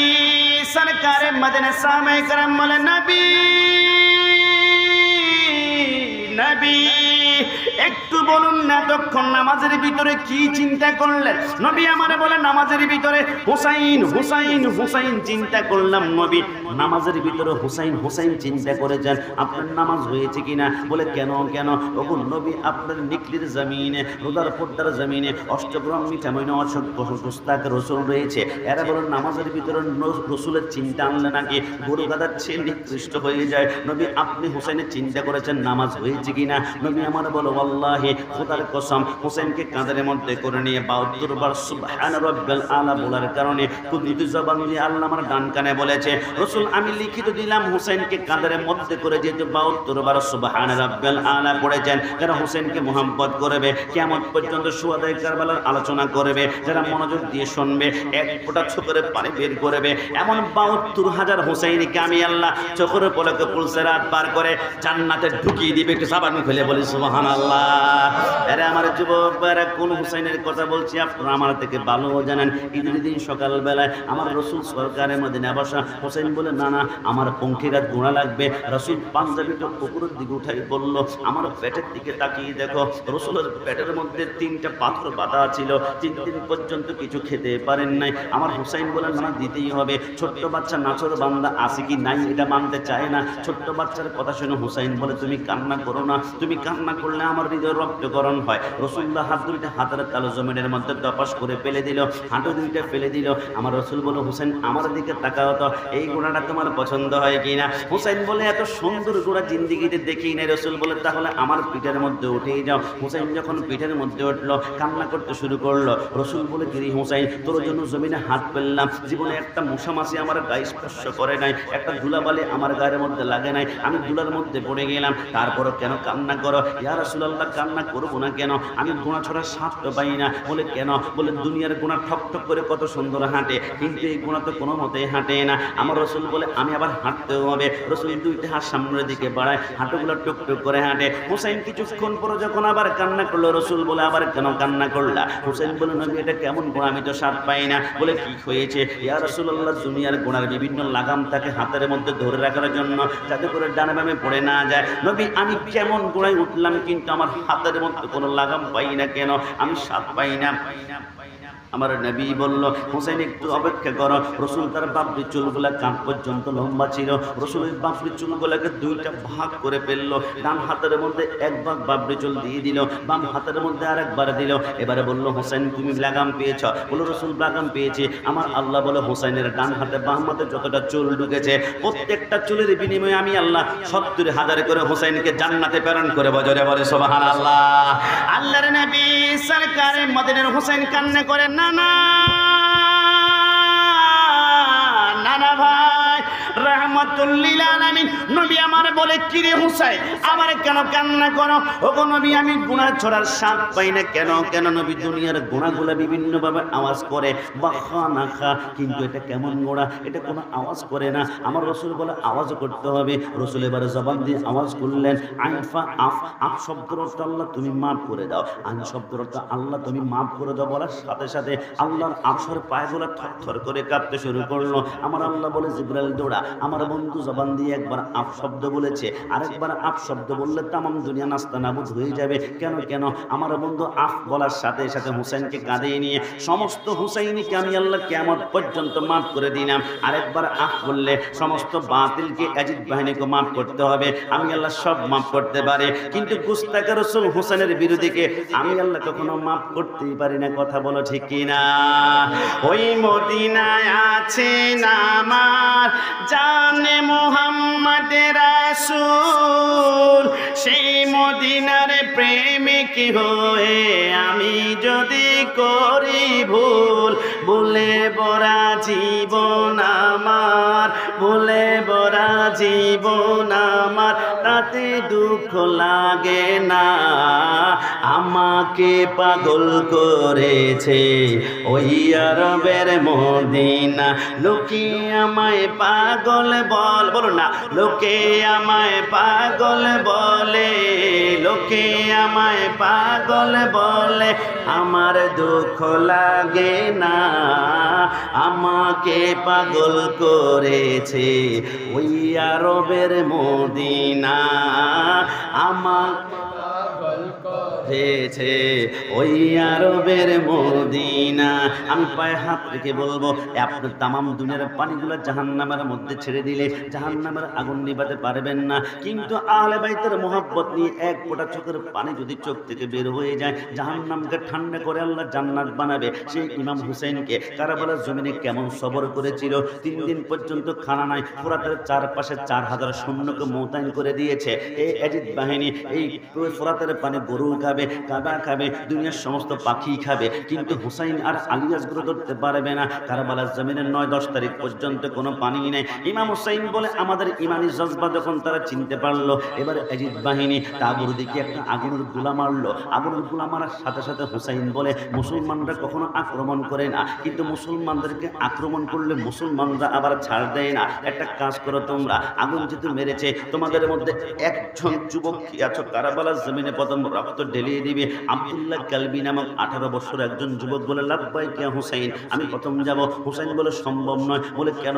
সরকারে মদিনা সাহাবায়ে کرام বলে, নবী নবী একটু বলুন না তখন নামাজের ভিতরে কি চিন্তা করলেন? নবী আমারে বলে নামাজের ভিতরে হুসাইন হুসাইন হুসাইন চিন্তা করলাম। নবী নামাজের ভিতরে হুসাইন হুসাইন চিন্তা করেছেন, আপনার নামাজ হয়েছে কিনা? বলে কেন কেন? ওগো নবী আপনার নিকলির জমিনে, রোদার পর্দার জমিনে অষ্টগ্রাম মিঠামইন অসংখ্য রসুল রয়েছে, এরা বলেন নামাজের ভিতরে রসুলের চিন্তা আনলে নাকি গরু গাদার চেয়ে নিকৃষ্ট হয়ে যায়। নবী আপনি হুসাইনের চিন্তা করেছেন নামাজ হয়েছে কিনা? নবী আমার বলো আল্লাহি খোদার কসম, হুসাইনকে কাঁধের মধ্যে করে নিয়ে 72 বার সুবহান রাব্বিয়াল আলা বলার কারণে কুদরতি জবান দিয়ে আল্লাহ আমার ডান কানে বলেছে, রাসূল আমি লিখিত দিলাম হুসাইনকে কাঁধের মধ্যে করে যেতে 72 বার সুবহান রাব্বিয়াল আলা পড়েছেন। যারা হুসাইনকে মুহাব্বত করবে, কিয়ামত পর্যন্ত শুহাদায়ে কারবালার আলোচনা করবে, যারা মনোযোগ দিয়ে শুনবে, এক ফোঁটা চোখের পানি বের করবে, এমন 72,000 হুসাইনকে আমি আল্লাহ চোখের পলকে পুলসিরাত পার করে জান্নাতে ঢুকিয়ে দিবে। একটু সাবান ফেলে বলি সুবহান। সুবহানাল্লাহ। আরে আমার যুবক ভাইরা, কোন হুসাইনের কথা বলছি আপনারা আমার থেকে ভালো জানেন। ঈদের দিন সকালবেলায় আমার রসুল সরকারের মদিনা বসা। হুসাইন বলে না না, আমার পঙ্খিঘাত গোড়া লাগবে। রসুল পাঞ্জাবিটা উপরের দিকে উঠাই বলল, আমার পেটের দিকে তাকিয়ে দেখো। রসুলের পেটের মধ্যে 3টা পাথর বাঁধা ছিল, 3 দিন পর্যন্ত কিছু খেতে পারেন নাই। আমার হুসাইন বলে না, দিতেই হবে। ছোট্ট বাচ্চা নাচর বান্দা আছে কি নাই এটা মানতে চায় না। ছোট্ট বাচ্চার কথা শুনে হুসাইন বলে, তুমি কান্না করো না, তুমি কান্না করলে আমার হৃদয় রক্তকরণ হয়। রসুল্লাহ হাত দুইটা হাতের তালু জমিনের মধ্যে দপাস করে ফেলে দিল, হাঁটু দুইটা ফেলে দিল। আমার রসুল বলে, হুসাইন আমার দিকে তাকাও তো, এই গোড়াটা তোমার পছন্দ হয় কিনা? হুসাইন বলে, এত সুন্দর গোড়া জিন্দিগিতে দেখি নাই। রসুল বলে, তাহলে আমার পিঠের মধ্যে উঠেই যাও। হুসাইন যখন পিঠের মধ্যে উঠলো, কান্না করতে শুরু করলো। রসুল বলে, কিরে হুসাইন, তোর জন্য জমিনে হাত ফেললাম, জীবনে একটা মশা মাছি আমার গায়ে স্পর্শ করে নাই, একটা ধুলাবালি আমার গায়ের মধ্যে লাগে নাই, আমি ধুলার মধ্যে পড়ে গেলাম, তারপরও কেন কান্না করো? ইয়া রাসূলুল্লাহ, কান্না করবো না কেন? আমি গুনাহ ছড়া সাথে পাই না। বলে কেন? বলে দুনিয়ার গুনাহ ঠক ঠক করে কত সুন্দর হাঁটে, কিন্তু এই গুনাহ তো কোনো মতেই হাঁটে না। আমার রসুল বলে, আমি আবার হাঁটতেও হবে। রসুল 2টা হাত সামনের দিকে বাড়ায়, হাঁটুগুলো টুক টুক করে হাঁটে। হুসাইন কিছুক্ষণ পরে যখন আবার কান্না করলো, রসুল বলে, আবার কেন কান্না করলা? হুসাইন বলে, নবী এটা কেমন গুনাহ, আমি তো স্বাদ পাই না। বলে কি হয়েছে? ইয়া রাসূলুল্লাহ, দুনিয়ার গুনার বিভিন্ন লাগাম থাকে হাতের মধ্যে ধরে রাখার জন্য, যাতে করে ডানে বামে পড়ে না যায়। নবী, আমি কেমন গুনায় উঠলাম, কিন্তু আমার হাতের মধ্যে কোনো লাগাম পাই না কেন? আমি স্বাদ পাই না। আমার নবী বলল, হুসাইন একটু অপেক্ষা করো। রসুল তার বাবরি চুলগুলা কান পর্যন্ত লম্বা ছিল। রসুল ওই বাবরি চুলগুলাকে 2টা ভাগ করে ফেললো। ডান হাতের মধ্যে 1 ভাগ বাবরি চুল দিয়ে দিল, বাম হাতের মধ্যে আরেকবার দিল। এবারে বলল, হুসাইন তুমি লাগাম পেয়েছ? বলল, রসুল লাগাম পেয়েছি। আমার আল্লাহ বলে, হুসাইনের ডান হাতে বাম হাতে যতটা চুল ঢুকেছে, প্রত্যেকটা চুলের বিনিময়ে আমি আল্লাহ 70,000 করে হুসাইনকে জান্নাতে প্রেরণ করে। বজরে বলে সুবহানাল্লাহ। আল্লাহর নবী সরকারে মদিনার হুসাইন কান্না করে, না না না ভাই, রাহমাতুল লিল আলামিন। নবী আমার বলে, কিরে হুসাইন, আমার কেন কান্না করো? ওগো নবী, আমি গুনাহ ছড়ার স্বাদ পাই না কেন? কেন নবী, দুনিয়ার গুনাহগুলো বিভিন্ন ভাবে আওয়াজ করে, বাখা না খা, কিন্তু এটা কেমন গোড়া, এটা কোনো আওয়াজ করে না। আমার রসুল বলে, আওয়াজ করতে হবে। রসুল এবারে জবান দিয়ে আওয়াজ করলেন, আইফা আফ। আফ শব্দের অর্থ আল্লাহ তুমি মাফ করে দাও, আইন শব্দের অর্থ আল্লাহ তুমি মাফ করে দাও। বলার সাথে সাথে আল্লাহর আরশের পায়গুলো থরথর করে কাঁপতে শুরু করলো। আমার আল্লাহ বলে, জিবরাইল দৌড়া। আমার বন্ধু জবান দিয়ে একবার আফ শব্দ বলেছে, আরেকবার আফ শব্দ বললে তামাম দুনিয়া নাস্তা নাবুদ হয়ে যাবে। কেন কেন? আমার বন্ধু আফ বলার সাথে সাথে হুসাইনকে কাঁদিয়ে নিয়ে সমস্ত হুসাইনিকে আমি আল্লাহ কিয়ামত পর্যন্ত মাফ করে দিলাম। আরেকবার আফ বললে সমস্ত বাতিলকে, ইয়াজিদ বাহিনীকে মাফ করতে হবে। আমি আল্লাহ সব মাফ করতে পারি, কিন্তু গুস্তাখে রাসূল হুসাইনের বিরোধীকে আমি আল্লাহ কখনো মাফ করতেই পারি না। কথা বলো ঠিক কিনা? ওই মদিনায় আছেন আমার জানে মুহাম্মদ রাসূল, সেই মদিনার প্রেমিক হয়ে আমি যদি করি ভুল, ভুলে ভরা জীবন আমার, ভুলে ভরা জীবন আমার, তাতে দুঃখ লাগে না। আমাকে পাগল করেছে ওই আরবের মদিনা, লোকে আমায় পাগল বলো না, লোকে আমায় পাগল বলে, লোকে আমায় পাগল বলে, আমার দুঃখ লাগে না। আমাকে পাগল করেছে ওই আরবের মদিনা, আমাকে পাগল করেছে ওই আরবের মদিনা। আমি পায়ে হাত রেখে বলবো, আপনি তামাম দুনিয়ার পানিগুলো জাহান্নামের মধ্যে ছেড়ে দিলে জাহান্নামের আগুন নিভাতে পারবেন না, কিন্তু আহলে বাইতের মহব্বত নিয়ে এক ফোঁটা চোখের পানি যদি চোখ থেকে বের হয়ে যায়, জাহান্নামকে ঠান্ডা করে আল্লাহ জান্নাত বানাবে। সেই ইমাম হুসাইনকে কারবালার জমিনে কেমন সবর করেছিল, 3 দিন পর্যন্ত খানা নাই, ফোরাতের চারপাশে 4000 সৈন্যকে মোতায়েন করে দিয়েছে। এই ইয়াজিদ বাহিনী এই ফোরাতের পানি গরু খাবে, কাদা খাবে, দুনিয়ার সমস্ত পাখি খাবে, কিন্তু হুসাইন হুসাইন আর আলী আসগর ধরতে পারবে না। কারবালার জমিনের 9-10 তারিখ পর্যন্ত কোনো পানি নেই। ইমাম হুসাইন বলে আমাদের ইমানি জজবা যখন তারা চিনতে পারলো, এবার এজিদ বাহিনী তাগুর দিকে একটা আগুনের গোলা মারলো। আগুনের গোলা মারার সাথে সাথে হুসাইন বলে মুসলমানরা কখনো আক্রমণ করে না, কিন্তু মুসলমানদেরকে আক্রমণ করলে মুসলমানরা আবার ছাড় দেয় না। একটা কাজ করো তোমরা, আগুন যেহেতু মেরেছে, তোমাদের মধ্যে একজন যুবক কি আছো কারবালার জমিনে প্রথম রক্ত ঢেলিয়ে দিবে। আব্দুল্লাহ কালবি নামক 18 বছর একজন যুবক বলে লাব্বাইক ইয়া হুসাইন, আমি প্রথম যাব। হুসাইন বলে সম্ভব নয়। বলে কেন?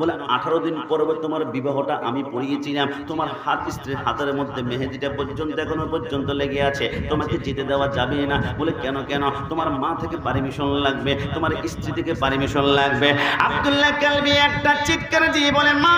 বলে 18 দিন পরে তোমার বিবাহটা আমি পড়িয়েছিলাম, তোমার হাত স্ত্রীর হাতের মধ্যে মেহেদিটা পর্যন্ত এখনো পর্যন্ত লেগে আছে, তোমাকে যেতে দেওয়া যাবে না। বলে কেন? তোমার মা থেকে পারমিশন লাগবে, তোমার স্ত্রী থেকে পারমিশন লাগবে। আব্দুল্লাহ কালবি একটা চিৎকার দিয়ে বলে, মা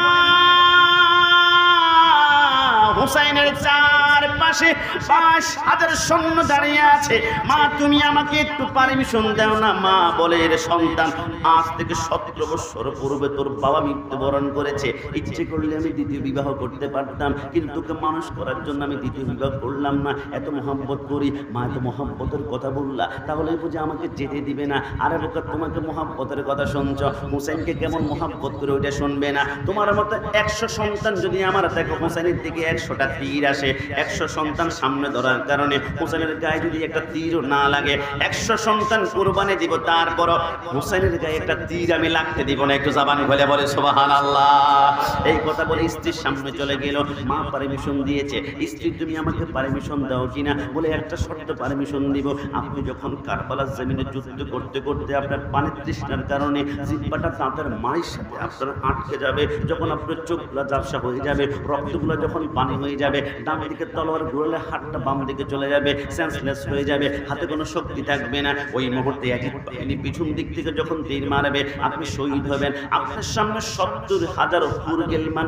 হুসাইনের চারপাশে 50,000 সৈন্য দাঁড়িয়ে আছে, মা তুমি আমাকে একটু পারমিশন দাও না। মা বলে, এর সন্তান, আজ থেকে 17 বছর পূর্বে তোর বাবা মৃত্যুবরণ করেছে, ইচ্ছে করলে আমি দ্বিতীয় বিবাহ করতে পারতাম, কিন্তু তোকে মানুষ করার জন্য আমি দ্বিতীয় বিবাহ করলাম না। এত মহব্বত করি, মা এত মহব্বতের কথা বললা, তাহলে বুঝে আমাকে যেতে দিবে না। আরে বোকা, তোমাকে মহব্বতের কথা শুনছ, হুসাইনকে কেমন মহব্বত করে ওইটা শুনবে না? তোমার মতো 100 সন্তান যদি আমার দেখো, হুসাইনের দিকে 100টা তীর আসে, 100 সন্তান সামনে ধরার কারণে হুসাইনের গায়ে যদি একটা তীরও না লাগে, 100 সন্তান কুরবানি দিব, তারপর হুসাইনের গায়ে একটা তীর আমি লাগতে দিব না। একটু জবান খুলে বলে সুবহানাল্লাহ। এই কথা বলে স্ত্রীর সামনে চলে গেল। মা পারমিশন দিয়েছে, স্ত্রী তুমি আমাকে পারমিশন দাও কিনা? বলে একটা শর্ত পারমিশন দিব, আপনি যখন কারবালার জমিনে যুদ্ধ করতে করতে আপনার পানির তৃষ্ণার কারণে জিহ্বাটা দাঁতের মাড়ির সাথে আপনার আটকে যাবে, যখন আপনার চোখগুলো ঝাপসা হয়ে যাবে, রক্তগুলো যখন পানি হয়ে যাবে, ডান দিকে তলোয়ার ঘুরলে হাতটা বাম দিকে চলে যাবে, সেন্সলেস হয়ে যাবে, হাতে কোনো শক্তি থাকবে না। ওই মুহূর্তে এজিদ বাহিনী পিছন দিক থেকে যখন তীর মারবে, আপনি শহীদ হবেন। আপনার সামনে 70,000 ফুরগেলমান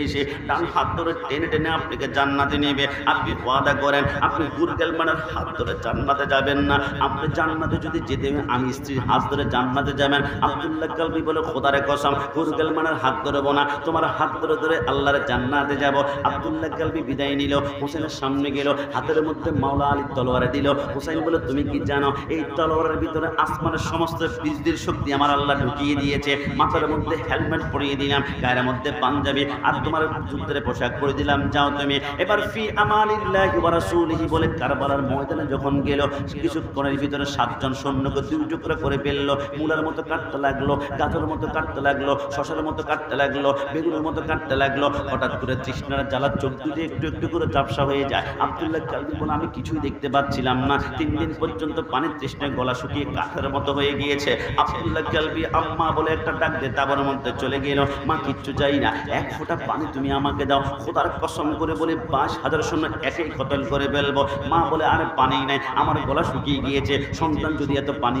এসে ডান হাত ধরে টেনে টেনে আপনাকে জান্নাতে নেবে। আপনি ওয়াদা করেন আপনি ফুরগেলমানের হাত ধরে জান্নাতে যাবেন না। আপনি জান্নাতে যদি যেতে হবে, আমি স্ত্রীর হাত ধরে জান্নাতে যাবেন। আব্দুল্লাহ কালবি বলে, খোদারে কসম, ফুরগেলমানের হাত ধরবো না, তোমার হাত ধরে ধরে আল্লাহর জান্নাতে যাব। আব্দুল্লাহ কালবি বিদায় নিল, হুসাইনের সামনে গেল, হাতের মধ্যে মাওলা আলীর তলোয়ার দিল। হুসাইন বলে, তুমি কি জানো এই তলোয়ারের ভিতরে আসমানের সমস্ত বীজদের শক্তি আমার আল্লাহ ঢুকিয়ে দিয়েছে। মাথার মধ্যে হেলমেট পরিয়ে দিলাম, গায়ের মধ্যে পাঞ্জাবি, আর তোমার যুদ্ধের পোশাক পরে দিলাম, যাও তুমি এবার ফি আমানিল্লাহি ওয়া রাসূলিহি বলে কারবালার ময়দানে যখন গেল, কিছুক্ষণের ভিতরে 7 জন সৈন্যকে 2 টুকরা করে ফেললো। মূলার মতো কাটতে লাগলো, গাজরের মতো কাটতে লাগলো, শশার মতো কাটতে লাগলো, বেগুনের মতো কাটতে লাগলো। হঠাৎ করে তৃষ্ণার জ্বালা চোখ দুটো একটু একটু করে ঝাপসা হয়ে যায়। আব্দুল্লাহ কালবি বলে, আমি কিছুই দেখতে পাচ্ছিলাম না। 3 দিন পর্যন্ত পানির তৃষ্ণায় গলা শুকিয়ে কাঠের মতো হয়ে গিয়েছে। আব্দুল্লাহ কালবি আম্মা বলে একটা ডাক দিয়ে তাবর মধ্যে চলে গেল। মা কিচ্ছু চাই না, 1 ফোঁটা পানি তুমি আমাকে দাও, খোদার কসম করে বলে 50,000 সৈন্য একই কতল করে ফেলবো। মা বলে, আরে পানি নাই, আমার গলা শুকিয়ে গিয়েছে, সন্তান যদি এত পানি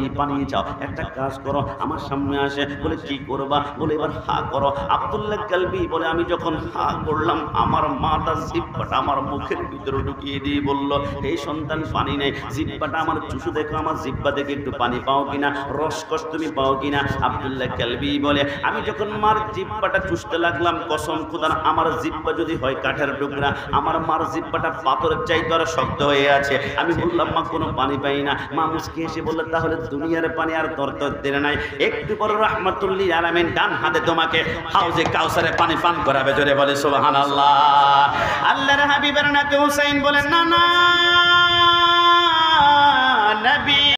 চাও, একটা কাজ করো, আমার সামনে আসে। বলে কি করবা? বলে এবার হা করো। আব্দুল্লাহ কালবি বলে, আমি যখন হা করলাম, আমার মাটা জিহ্বাটা আমার মুখের ভিতরে ঢুকিয়ে দিয়ে বলল, এই সন্তান পানি নেই, জিহ্বাটা আমার চুষু দেখো, আমার জিহ্বা থেকে একটু পানি পাও কিনা, রসকস তুমি পাও কিনা? আব্দুল্লাহ কালবি বলে, আমি যখন মার জিহ্বাটা চুষতে লাগলাম, কসম খোদার, আমার জিহ্বা যদি হয় কাঠের টুকরা, আমার মার জিহ্বাটা পাথরের চাইতে আরো শক্ত হয়ে আছে। আমি বললাম, মা কোনো পানি পাই না। মা মুচকি এসে বলল, তাহলে দুনিয়ার পানি আর তোর দেরে নাই, একটু পর রাহমাতুল্লিল আলামিন ডান হাতে তোমাকে হাউজে কাউসারে পানি পান করাবে। জোরে বলে সুবহানাল্লাহ। আল্লাহর হাবিবের নাতি হুসাইন বলেন, না না নবী